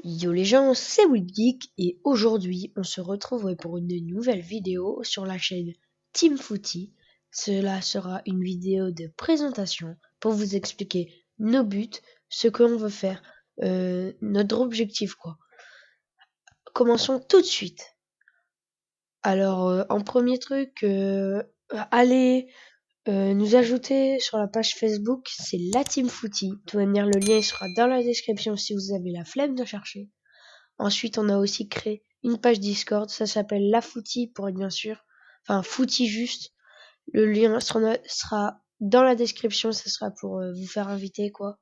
Yo les gens, c'est WillGeek et aujourd'hui on se retrouve pour une nouvelle vidéo sur la chaîne Team Footy. Cela sera une vidéo de présentation pour vous expliquer nos buts, ce que l'on veut faire, notre objectif quoi. Commençons tout de suite. Alors en premier truc, allez nous ajouter sur la page Facebook, c'est la Team Footy. De toute manière le lien il sera dans la description si vous avez la flemme de chercher. Ensuite, on a aussi créé une page Discord, ça s'appelle La Footy pour être bien sûr. Enfin, Footy juste. Le lien sera dans la description, ça sera pour vous faire inviter quoi.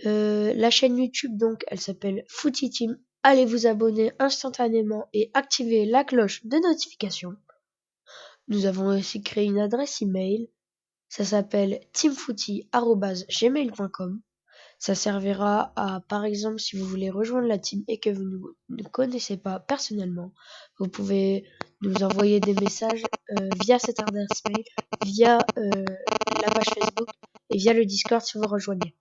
La chaîne YouTube donc, elle s'appelle Footy Team. Allez vous abonner instantanément et activer la cloche de notification. Nous avons aussi créé une adresse email, ça s'appelle teamfooty@gmail.com. Ça servira à, par exemple, si vous voulez rejoindre la team et que vous ne connaissez pas personnellement, vous pouvez nous envoyer des messages via cette adresse mail, via la page Facebook et via le Discord si vous rejoignez.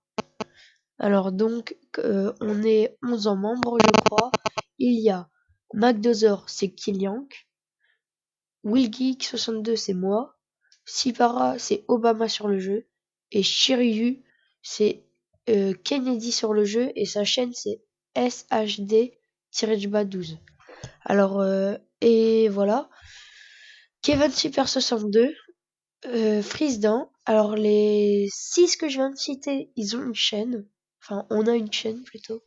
Alors donc, on est 11 en membres, je crois. Il y a MacDozer, c'est Kiliank. WillGeek62, c'est moi. Sipara, c'est Obama sur le jeu. Et Shiryu, c'est Kennedy sur le jeu. Et sa chaîne, c'est SHD-12. Alors, et voilà. Kevin Super 62, Freezedan. Alors, les 6 que je viens de citer, ils ont une chaîne. Enfin, on a une chaîne plutôt.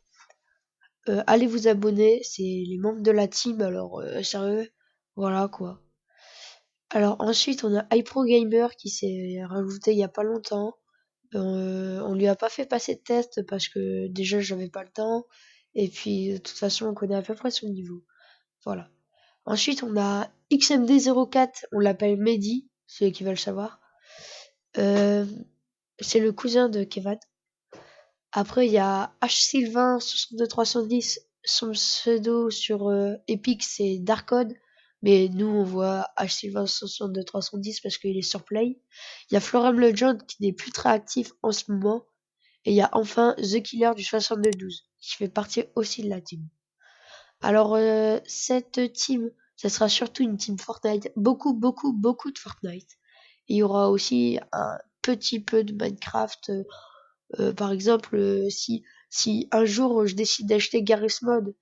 Allez vous abonner, c'est les membres de la team. Alors, sérieux, voilà quoi. Alors ensuite, on a iPro Gamer qui s'est rajouté il y a pas longtemps. On lui a pas fait passer de test parce que déjà j'avais pas le temps. Et puis de toute façon, on connaît à peu près son niveau. Voilà. Ensuite, on a XMD04, on l'appelle Mehdi, ceux qui veulent savoir. Euh, c'est le cousin de Kevin. Après, il y a HSylvain62310, son pseudo sur Epic, c'est Darkcode. Mais nous, on voit HSylvain62310 parce qu'il est sur Play. Il y a Florem Legend qui n'est plus très actif en ce moment. Et il y a enfin The Killer du 6212 qui fait partie aussi de la team. Alors, cette team, ça sera surtout une team Fortnite. Beaucoup, beaucoup, beaucoup de Fortnite. Et il y aura aussi un petit peu de Minecraft. Par exemple, si un jour je décide d'acheter Garry's Mod,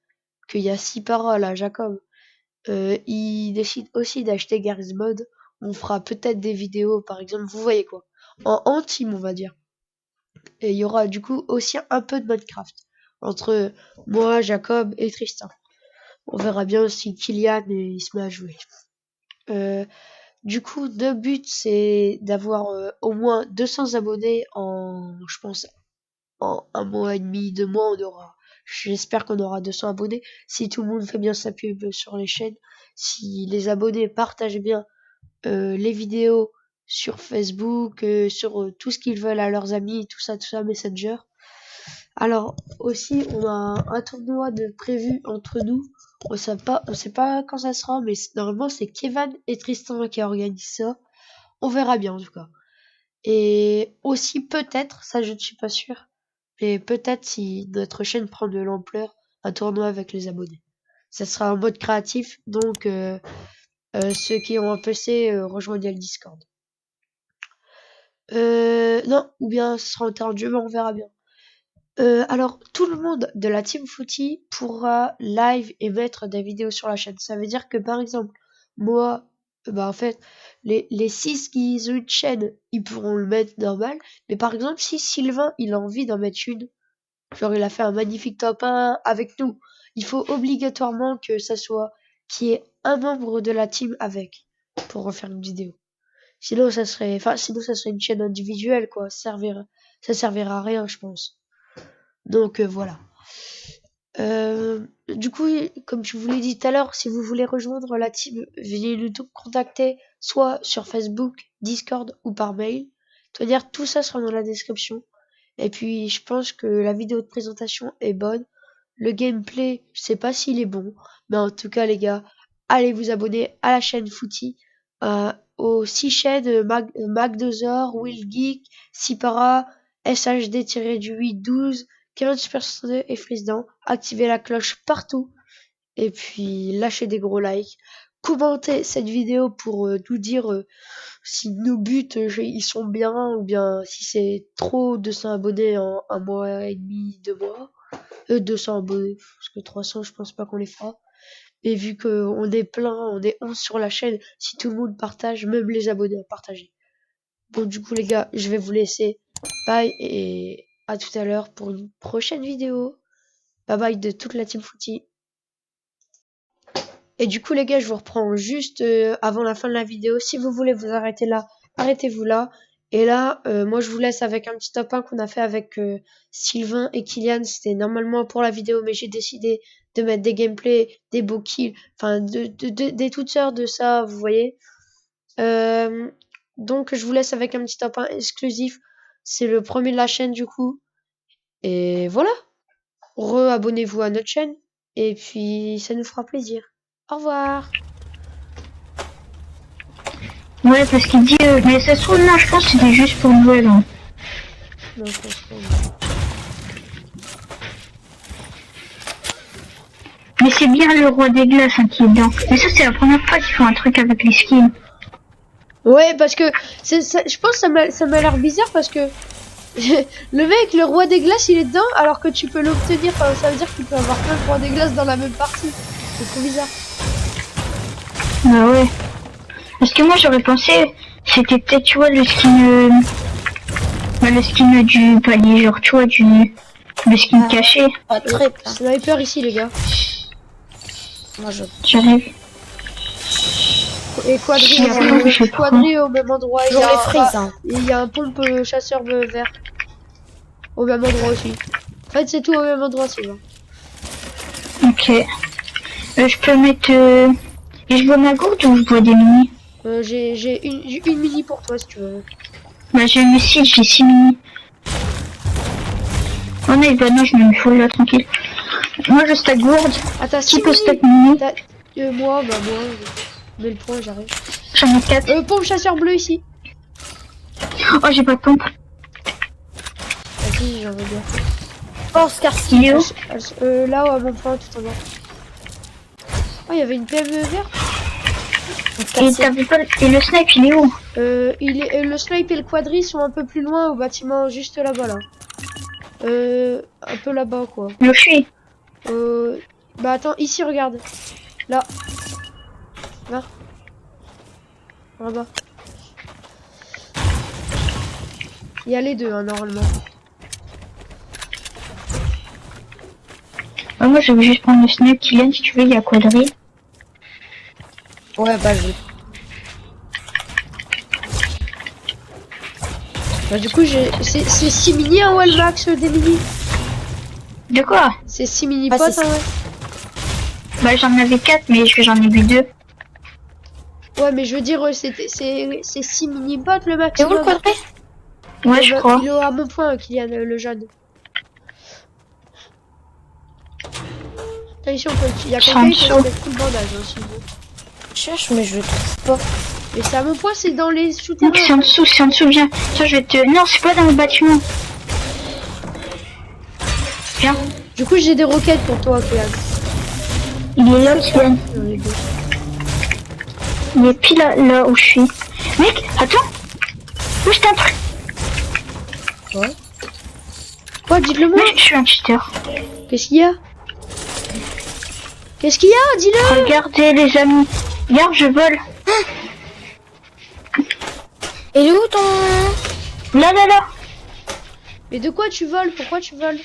qu'il y a 6 paroles à Jacob, il décide aussi d'acheter Garry's Mod, on fera peut-être des vidéos, par exemple, vous voyez quoi, en team on va dire. Et il y aura du coup aussi un peu de Minecraft entre moi, Jacob et Tristan. On verra bien si Kylian il se met à jouer. Du coup, le but c'est d'avoir au moins 200 abonnés en, je pense, en un mois et demi, 2 mois, j'espère qu'on aura 200 abonnés. Si tout le monde fait bien sa pub sur les chaînes, si les abonnés partagent bien les vidéos sur Facebook, sur tout ce qu'ils veulent à leurs amis, tout ça, Messenger. Alors aussi, on a un tournoi de prévu entre nous. On sait pas quand ça sera, mais normalement c'est Kevin et Tristan qui organisent ça. On verra bien en tout cas. Et aussi peut-être, ça je ne suis pas sûre, mais peut-être si notre chaîne prend de l'ampleur, un tournoi avec les abonnés. Ça sera en mode créatif, donc ceux qui ont un PC rejoignent le Discord. Non, ou bien ce sera en temps de jeu, mais on verra bien. Alors, tout le monde de la Team Footy pourra live et mettre des vidéos sur la chaîne. Ça veut dire que, par exemple, moi, bah en fait, les 6 qui ont une chaîne, ils pourront le mettre normal. Mais par exemple, si Sylvain, il a envie d'en mettre une, genre il a fait un magnifique top 1 avec nous, il faut obligatoirement que ça soit qu'il y ait un membre de la team avec pour refaire une vidéo. Sinon ça serait une chaîne individuelle, quoi. Ça servira à rien, je pense. Donc voilà. Du coup, comme je vous l'ai dit tout à l'heure, si vous voulez rejoindre la team, venez nous contacter soit sur Facebook, Discord ou par mail. C'est-à-dire tout ça sera dans la description. Et puis je pense que la vidéo de présentation est bonne. Le gameplay, je sais pas s'il est bon, mais en tout cas les gars, allez vous abonner à la chaîne Footy, aux 6 chaînes MacDozer, WillGeek, Sipara, SHD-812, Kevin Super 62 et Freezedan. Activez la cloche partout. Et puis, lâchez des gros likes. Commentez cette vidéo pour nous dire si nos buts ils sont bien ou bien si c'est trop 200 abonnés en un mois et demi, 2 mois. 200 abonnés, parce que 300 je pense pas qu'on les fera. Et vu qu'on est plein, on est 11 sur la chaîne, si tout le monde partage, même les abonnés à partager. Bon du coup les gars, je vais vous laisser. Bye et à tout à l'heure pour une prochaine vidéo. Bye bye de toute la team Footy. Et du coup les gars, je vous reprends juste avant la fin de la vidéo. Si vous voulez vous arrêter là, arrêtez-vous là. Et là, moi je vous laisse avec un petit top 1 qu'on a fait avec Sylvain et Kylian. C'était normalement pour la vidéo, mais j'ai décidé de mettre des gameplays, des beaux kills, enfin des toutes sortes de ça, vous voyez. Donc je vous laisse avec un petit top 1 exclusif. C'est le premier de la chaîne du coup. Et voilà. Re-abonnez-vous à notre chaîne. Et puis ça nous fera plaisir. Au revoir. Ouais, parce qu'il dit, mais ça se trouve, non, je pense que c'était juste pour Noël. Hein. Non, je pense pas. Mais c'est bien le roi des glaces hein, qui est dedans. Mais ça, c'est la première fois qu'ils font un truc avec les skins. Ouais, parce que je pense que ça m'a l'air bizarre parce que le mec, le roi des glaces, il est dedans alors que tu peux l'obtenir. Enfin, ça veut dire qu'il peut avoir plein de rois des glaces dans la même partie. C'est trop bizarre. Bah ouais. Parce que moi, j'aurais pensé, c'était peut-être, tu vois, le skin du palier, genre, tu vois, le skin caché. Pas très plein. Sniper ici, les gars. Moi je. J'arrive. Et quadri au même endroit. Il y Genre a les frises, hein. il y a un pompe chasseur vert. Au même endroit aussi. En fait, c'est tout au même endroit, c'est bon. Ok. Je peux mettre... Et je vois ma gourde ou je vois des mini? J'ai une mini pour toi, si tu veux. Bah j'ai une missile, j'ai 6 mini. Oh non, bah non, je me full là, tranquille. Moi je stack gourde. Ah, t'as Qui 6 peut mini. stack mini? Moi, je mets le point, j'arrive. J'en ai 4. Pompe chasseur bleu ici. Oh, j'ai pas de pompe. Vas-y, j'en veux bien. Force Scarcy. Il est où? Là, à mon point, tout en bas. Oh, il y avait une PME verte. Et t'as vu pas... Et le snipe, il est où? Le snipe et le quadri sont un peu plus loin au bâtiment, juste là-bas, là. Un peu là-bas, quoi. Je suis. Bah attends, ici, regarde. Là. Là. Là-bas. Il y a les deux, hein, normalement. Ah, moi je vais juste prendre le snipe qui vient, si tu veux, il y a quadri. Ouais, bah je. Bah du coup, c'est 6 mini, hein, ouais, le max des mini. De quoi? C'est 6 mini Ah, potes, c'est- hein, ouais. Bah j'en avais 4, mais j'en ai vu 2. Ouais, mais je veux dire, c'est 6 mini potes le Et où maximum. le quadré? Ouais, je crois. Il est à mon point, Kylian, le jeune. Attends, ici, il y a quelqu'un qui peut se mettre tout le bandage, hein, si vous voulez. Je cherche, mais je le trouve pas. Mais c'est à mon point, c'est dans les Non, souterrains. c'est en dessous, viens. Tiens, je vais te... Non, c'est pas dans le bâtiment. Viens. Du coup, j'ai des roquettes pour toi, Kylian. Il est là, Kylian. J'en ai deux. Il est pile là où je suis. Mec, attends. Moi, je truc. Ouais. Quoi, dites-le moi. Mec, je suis un cheater. Qu'est-ce qu'il y a? Qu'est-ce qu'il y a? Dis-le. Regardez, les amis. Regarde, je vole. Et il est où ton. Là. Mais de quoi tu voles? Pourquoi tu voles?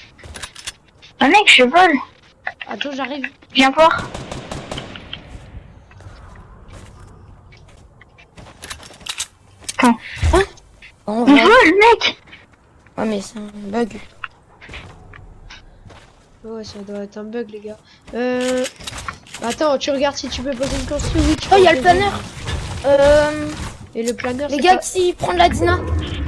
Ah, mec, je vole. Attends, j'arrive. Viens voir. Attends. On On va. vole, mec. Ouais, mais c'est un bug. Ouais, ça doit être un bug, les gars. Attends, tu regardes si tu peux poser une construction. Oui, tu Oh, peux il y a le poser. planeur. Et le planeur, Les c'est gars, pas... qui prend de la Dina.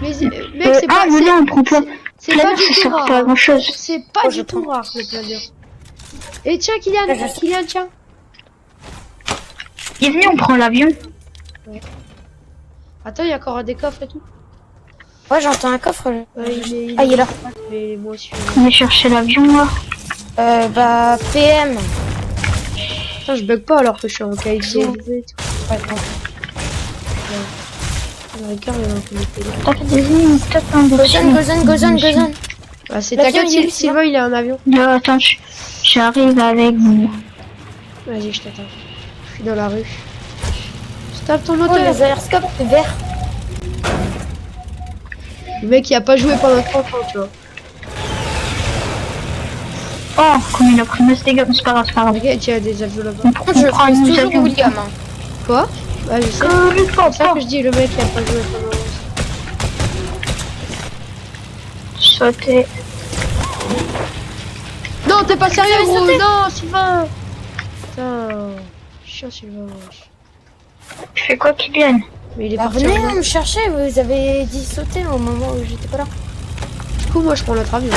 Mais, mec, c'est Ah, pas... mais non, on prend pas. C'est pas Planeur, du ça tout sert rare. pas à grand chose. C'est pas Oh, du je tout prends. rare, le planeur. Et tiens, Kylian, Kylian, tiens. Et venez, on prend l'avion. Attends, il y a encore des coffres et tout. Ouais, j'entends un coffre. Là. Il Ah, il est là. Mais moi aussi. On est chercher l'avion là. Bah, PM. Putain, je bug pas alors que je suis en KXO. Ouais, non. Ricard, il a un peu de télé. Tape des ennemis, tape un Gozan. Ah, c'est L'avion, t'inquiète, il est où, Sylvain, il est en avion. Non, attends, j'arrive avec vous. Vas-y, je t'attends. Je suis dans la rue. Stop ton Oh, moteur. les aéroscopes verts. Le mec, il a pas joué pendant 30 ans, tu vois. Oh, comme il a pris masse dégâts, mais c'est pas grave, c'est pas grave. Regarde, il y a des avions là-bas. On Par contre, je prend pose nos toujours avions. William. Hein. Quoi? Ouais, je sais. C'est ça que je dis, le mec, il a pas joué pendant. Sauter. Non, t'es pas sérieux, avez gros. sauté. Non, Sylvain. Putain. Chiant, Sylvain. wesh. Je fais quoi, Kylian? Mais il est Bah, parti. venez en avion. me chercher, vous avez dit sauter au moment où j'étais pas là. Du coup, moi, je prends l'autre avion.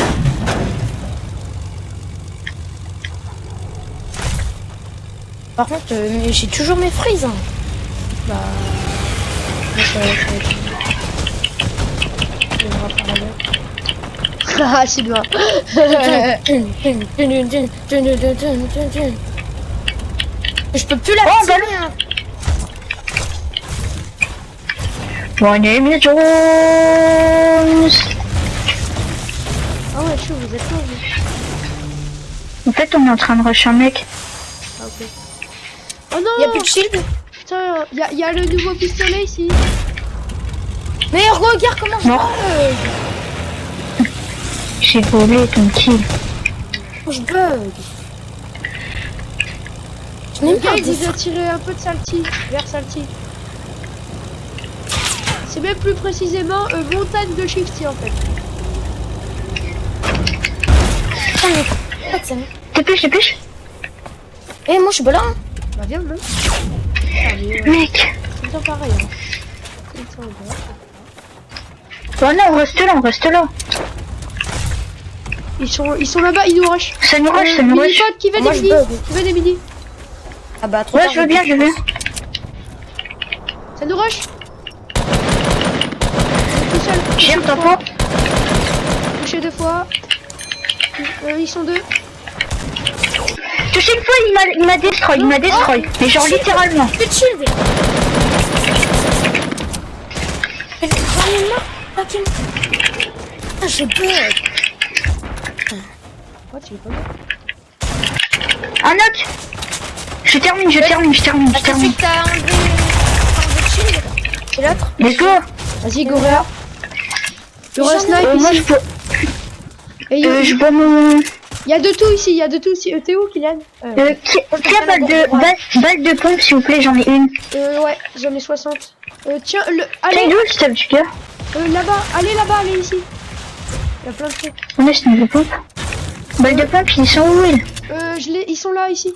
Par contre, mais j'ai toujours mes frises. Hein. Bah. Moi, ça va être. Je vais me rappeler la meuf. Ah, Sylvain. Je peux plus la Oh, tirer. Hein. Mon ami Jones. Ah ouais, chaud, vous êtes là, vous. En fait, on est en train de rusher un mec. Ah, ok. Oh non! Y a plus de shield. Putain, y a le nouveau pistolet ici. Mais regarde comment je Non. bug. J'ai volé ton kill. Je bug. Je n'aime Le pas gars, il des vous a tiré un peu de salty, vers salty. C'est même plus précisément montagne de shifty en fait. Putain, mais pas que ça. Dépêche. Eh, moi je suis pas là. Hein. Bah viens, non? Ah, mais, Mec. c'est tout le temps pareil. Hein. Tout le temps, ouais. Oh non, on reste là. Ils sont là-bas, ils nous rushent. Ça nous rush, Mini pote, qui veut Moi, des je mini? bug. Qui veut des mini? Ah bah trop Ouais, tard, je veux bien. Ça nous rush? Tout seul. Tire ta peau. Touché 2 fois. Ils sont 2. Touché une fois, il m'a destroy, Mais genre littéralement. Plus de shield. J'en ai marre. Fucking. Ah, je bug. Ouais, tu veux pas bien. Un knock. Je termine. Parce que si t'as enlevé de shield. Et l'autre. Let's go. Vas-y, Gorea. Il y aura un snipe Moi, ici. Et je bois mon... il y a de tout ici, il y a de tout ici. T'es où, Kylian? Qui a balle de pompe, s'il vous plaît, j'en ai une. Ouais, j'en ai 60. Tiens, T'es allez, d'où le stuff du gars? là-bas, allez ici. Il y a plein de trucs. On est une pompe. Balle de pompe, ils sont où, ils? Ils sont là, ici.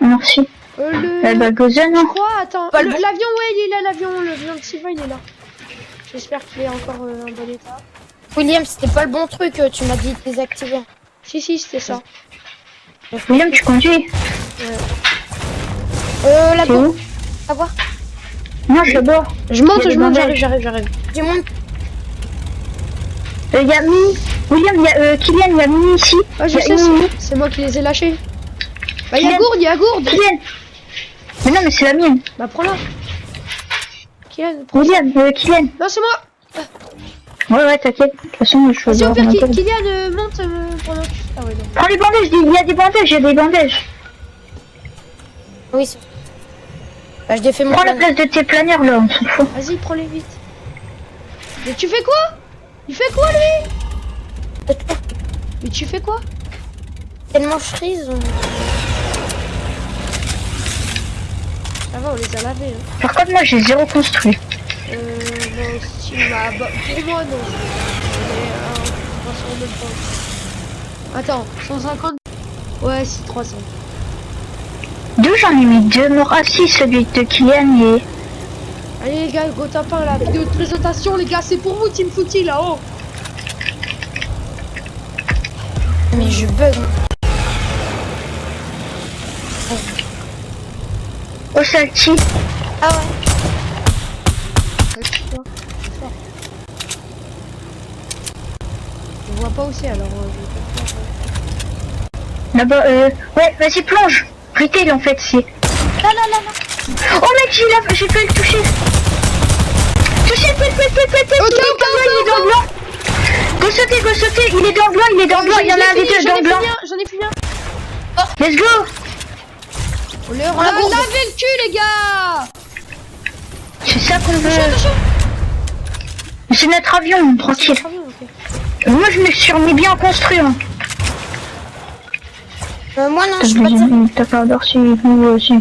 Merci. Bah, Gozan, Je hein. crois, attends. Pas L'avion, le bon. ouais, il est là, l'avion de Sylvain, il est là. J'espère qu'il est encore en bon état. William, c'était pas le bon truc, tu m'as dit de désactiver. Si, c'était ça. William, tu conduis? La C'est où? À voir. Non, je bois. Je monte, Il y a des bandages. j'arrive. Du monde. Il y a Mini. William, Kylian, il y a Mini ici. Ah, je Il y a sais, Mini. c'est moi qui les ai lâchés. Bah, il y a Kylian. gourde. Kylian. Mais non, mais c'est la mienne. Bah, prends-la. Kylian, prends. William, Kylian. Non, c'est moi. Ouais, t'inquiète. De toute façon, je Vas-y, vais au voir pire, mon Kylian, monte pendant que... Ah ouais, non. Prends les bandages, il y a des bandages. Oui, c'est. Bah, je défais mon Prends la plan. place de tes planeurs, là, on s'en fout. Vas-y, prends-les vite. Mais tu fais quoi? Il fait quoi, lui? Mais tu fais quoi? Tellement frise. Ça va, on les a lavés. Hein. Par contre, moi, j'ai zéro construit. Non, si, bah, pour moi, non. Mais, 300 même pas. Attends, 150? Ouais, si, 300. D'où j'en ai mis deux morts assis, celui de Kylian et... Allez, les gars, go tapin, la vidéo de présentation, les gars, c'est pour vous, Team Footy, là-haut. Mais je bug. Oh, salty. Ah ouais. vois pas où c'est alors. Là-bas, ouais, vas-y, plonge. Retail en fait, c'est. Là. Oh mec, j'ai failli le toucher. Touché, pète. Il est dans le blanc. Go sauter, il est dans le blanc, il est dans le blanc. Il y en a un des deux dans le blanc. J'en ai fini un. Let's go. On leur a lavé le cul, les gars. C'est ça qu'on veut. Attention. C'est notre avion, tranquille. Très bien, ok. Moi, je me suis remis bien construit. Hein. Moi non, je suis pas de ça. T'as pas d'orsi, nous aussi.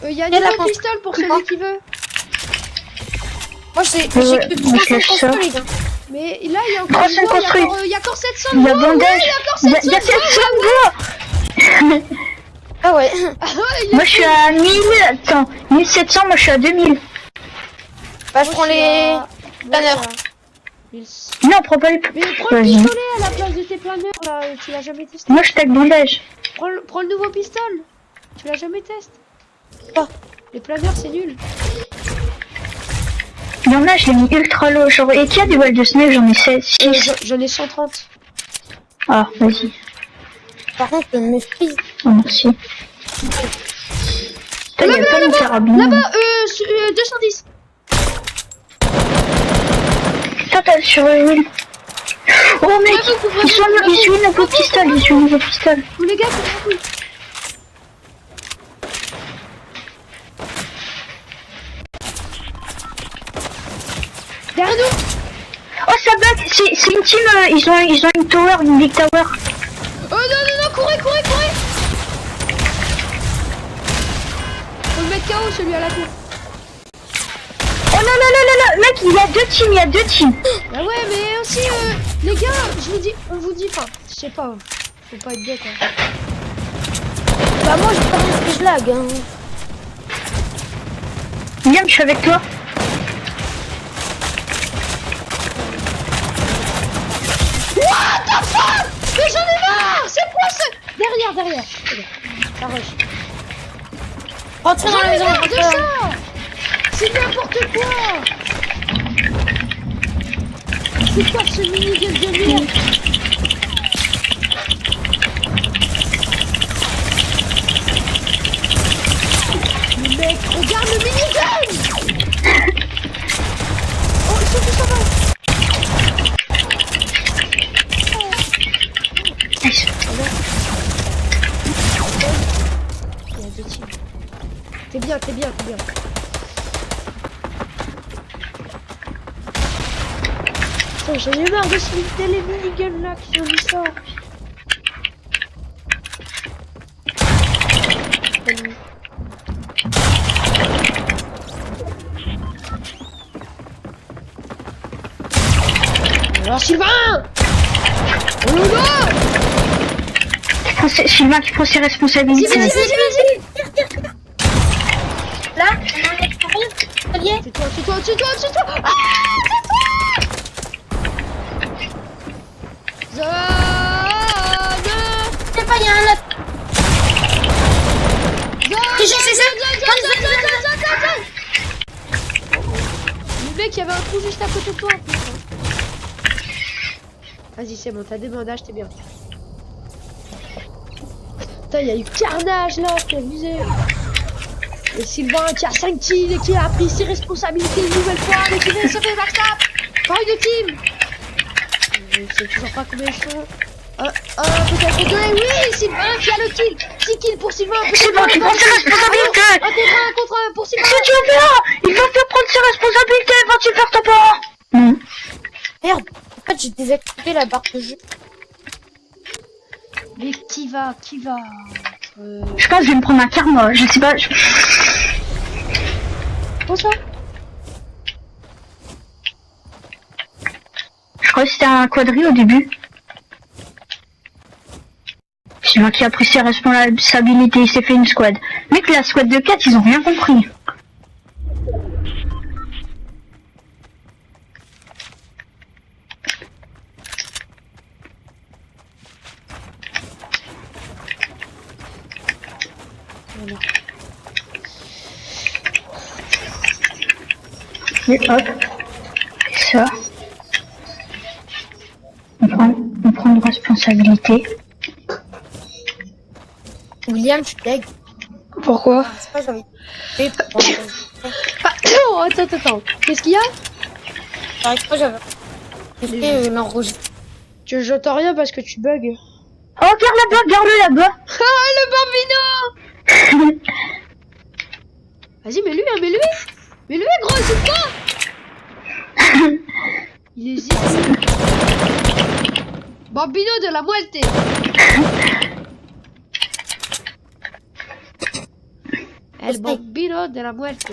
Il y a Il y a la une pistole pour celui qui veut. Moi j'ai que je 300 lâche ça. construits, les gars. Mais là, il y a encore 300 construits. il y a encore 700 Il y a de bandage. Il y a 700 de Ah ouais. Moi, je suis à 1000. Attends, 1700, moi, je suis à 2000. Bah je prends les planeurs. Non, prends pas les. Mais prends le pistolet à la place de tes planeurs là, tu l'as jamais testé. Moi, je tag bandage. Prends le nouveau pistolet. Tu l'as jamais testé. Ah. Les planeurs c'est nul. Il y en a, je l'ai mis ultra low. Genre, et qui a des balles de snipe? J'en ai 6. J'en ai 130. Ah, vas-y. Par contre, je me méfie. Oh, merci. Putain, il y a pas une carabine. Là-bas, 210. T'as sur une. Oh mec, ils sont une nouveau pistolet, Tous les gars, c'est cool. Derrière nous. Oh ça bug, c'est une team, ils ont une tower, une big tower. Oh non, courez. Faut le mettre KO celui à la tour. Oh non, mec, il y a deux teams. Bah ouais, mais aussi, les gars, on vous dit, enfin, je sais pas, faut pas être bête, hein. Bah moi je pense que je lag. Hein. Viens, je suis avec toi. What the fuck? Mais j'en ai marre. C'est quoi ce... Derrière. Regarde, ça rush. Rentrez dans la maison. J'en ai marre de ça. C'est n'importe quoi. C'est quoi ce mini-game de merde? Mais mec, regarde le mini-game. Oh, ils sont tous en bas. Nice. Il y a deux teams. T'es bien. Putain, j'en ai marre de splitter les minigames là qui ont mis ça. Alors Sylvain! Oh non! C'est Sylvain qui prend ses responsabilités. Vas-y! Là, on en est combien? Tais-toi! Ah! Tais-toi! Zone! C'est pas, il y a un autre. Le mec, il y avait un trou juste à côté de toi. Vas-y, c'est bon, t'as des bandages, t'es bien. Putain, il y a eu carnage là, t'es abusé. Et Sylvain qui a 5 kills et qui a pris ses responsabilités une nouvelle fois, mais qui se fait backstab. Pareil de team. Je sais toujours pas combien ils sont. Peut-être 2. Oui, Sylvain qui a le kill. 6 kills pour Sylvain. Sylvain qui prend ses responsabilités. Un contre un pour Sylvain. C'est Dieu, il va faire prendre ses responsabilités, va-t-il faire ton parent? Non. Merde, en fait j'ai désactivé la barre de jeu. Mais qui va Je pense que je vais me prendre un karma, je sais pas. Comment ça? Je crois que c'était un quadri au début. C'est moi qui a pris ses responsabilités, il s'est fait une squad. Mec, la squad de 4, ils ont rien compris. Voilà. Et hop. Ça. possibilité. William, je suis deg. Pourquoi? Ah, c'est pas j'ai envie. Mais Ah, attends. Qu'est-ce qu'il y a? j'arrive pas, j'avais. J'ai fait l'enregistrement. J'entends rien parce que tu bugs. Oh, regarde là-bas, regarde-le là-bas. Ah, le bambino! Vas-y, mets-lui, gros, c'est pas! Il hésite. Bambino de la muerte. El bambino de la muerte.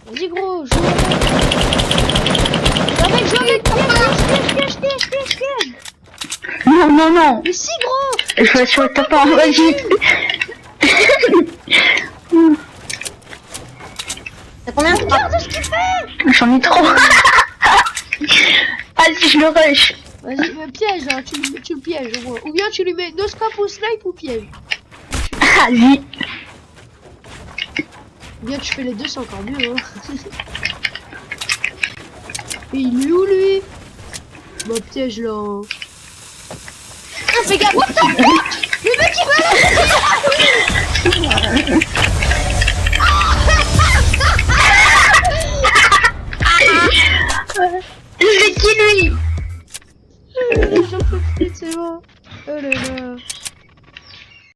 Vas-y, gros, joue avec, piège. Non. Mais si, gros! Je suis ta part, vas-y. T'as combien de Regarde ce qu'il fait! J'en ai trop. Vas-y, je le rush. Vas-y, piège, hein, tu le pièges, au moins. Ou bien tu lui mets no scope ou snipe ou piège. Vas-y. Ou bien tu fais les deux, c'est encore mieux, hein. Et il est où, lui? Bah, piège, là. Hein. Ah, fais gaffe! What the fuck? Le mec, il va C'est qui lui? J'en peux plus, c'est bon. Oh là là.